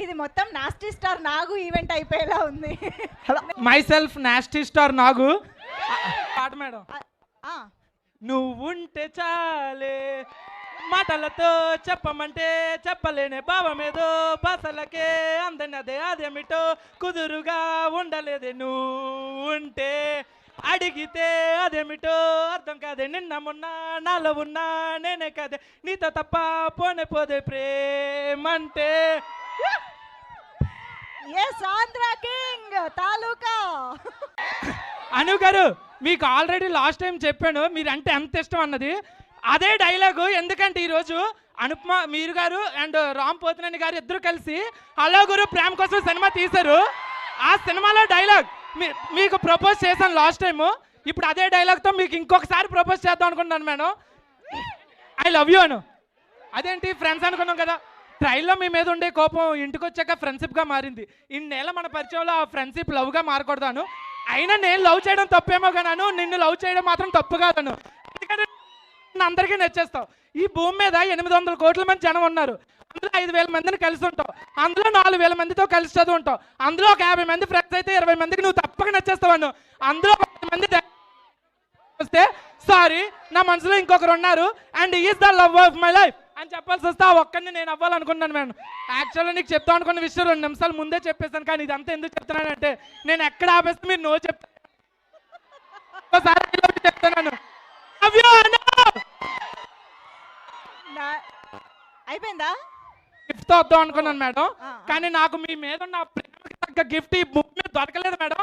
ఇది మొత్తం nasty star నాగు event అయిపోయేలా ఉంది. మై సెల్ఫ్ నాస్టీ స్టార్ నాగు. పాట మేడం. ఆ, నువ్వుంటే చాలే మాటలతో చెప్పమంటే చెప్పలేనే భావమేదో భాషలకే అందనదే అదేమిటో కుదురుగా ఉండలేదే నువ్వుంటే అడిగితే అదేమిటో అర్థం కాదే నిన్న మొన్న నాలో ఉన్నా నేనే కాదే నీతో తప్ప పోనే పోదే ప్రేమంటే. ఎస్ ఆంధ్ర కింగ్ తాలూకా. అను గారు మీకు ఆల్రెడీ లాస్ట్ టైం చెప్పాను మీరంటే ఎంత ఇష్టం అన్నది. అదే డైలాగు ఎందుకంటే ఈరోజు అనుపమ మీరు గారు అండ్ రామ్ పోతినేని గారు ఇద్దరు కలిసి హలో గురు ప్రేమ కోసం సినిమా తీశారు. ఆ సినిమాలో డైలాగ్ మీకు ప్రపోజ్ చేశాను లాస్ట్ టైము. ఇప్పుడు అదే డైలాగ్తో మీకు ఇంకొకసారి ప్రపోజ్ చేద్దాం అనుకుంటున్నాను మేడం. ఐ లవ్ యూ అను. అదేంటి ఫ్రెండ్స్ అనుకున్నాం కదా. ట్రైల్లో మీ మీద ఉండే కోపం ఇంటికి వచ్చాక ఫ్రెండ్షిప్గా మారింది. ఇన్నేళ్ళ మన పరిచయంలో ఆ ఫ్రెండ్షిప్ లవ్గా మారకూడదాను. అయినా నేను లవ్ చేయడం తప్పేమో కాను నిన్ను లవ్ చేయడం మాత్రం తప్పు కాదను. ఎందుకంటే అందరికీ నచ్చేస్తావు. ఈ భూమి మీద 800 కోట్ల మంది జనం ఉన్నారు. అందులో 5,000 మందిని కలిసి ఉంటావు. అందులో 4,000 మందితో కలిసి చదువుంటావు. అందులో ఒక 50 మంది ఫ్రెండ్స్ అయితే 20 మందికి నువ్వు తప్పక నచ్చేస్తావు అను. అందులో 10 మంది వస్తే సారీ నా మనసులో ఇంకొకరు ఉన్నారు and is the love of my life అని చెప్పాల్సి వస్తే ఆ ఒక్కరిని నేను అవ్వాలనుకున్నాను మేడం. యాక్చువల్గా నీకు చెప్తాను అనుకున్న విషయం 2 నిమిషాలు ముందే చెప్పేశాను. కానీ ఇదంతా ఎందుకు చెప్తున్నానంటే నేను ఎక్కడ ఆపేస్తే మీరు నో చెప్తాను చెప్తున్నాను. అయిపోయిందా? గిఫ్ట్ వద్దాం అనుకున్నాను మేడం. కానీ నాకు మీ మీద ఉన్న ప్రేమకి తగ్గ గిఫ్ట్ ఈ బుక్ మీద దొరకలేదు మేడం.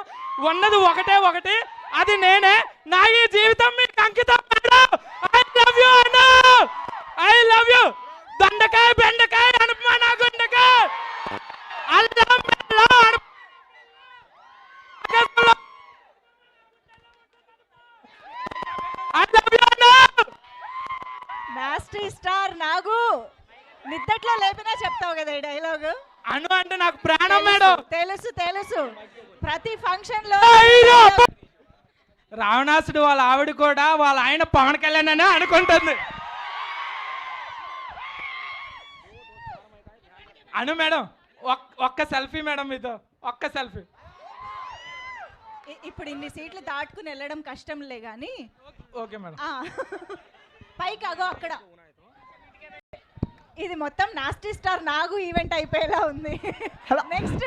ఉన్నది ఒకటే అది నేనే. నా ఈ జీవితం మీకు అంకితం madam. I love you Anu. I love you. దొండకాయ బెండకాయ అనుపమ నా గుండకాయ అల్లం నాస్టీ స్టార్ నాగు నిద్దట్లో లేపినా చెప్తావు కదా ఈ డైలాగు. అను అంటే నాకు ప్రాణం మేడం. తెలుసు ప్రతి ఫంక్షన్ లో రావణాసుడు వాళ్ళ ఆవిడ కూడా వాళ్ళ ఆయన పవన్ కళ్యాణ్ అనే అనుకుంటుంది. అను మేడం ఒక్క సెల్ఫీ మేడం మీతో ఒక్క సెల్ఫీ. ఇప్పుడు ఇన్ని సీట్లు దాటుకుని వెళ్ళడం కష్టంలే గాని. Okay madam. పైకి అగో అక్కడ. ఇది మొత్తం నాస్టీ స్టార్ నాగు ఈవెంట్ అయిపోయేలా ఉంది. నెక్స్ట్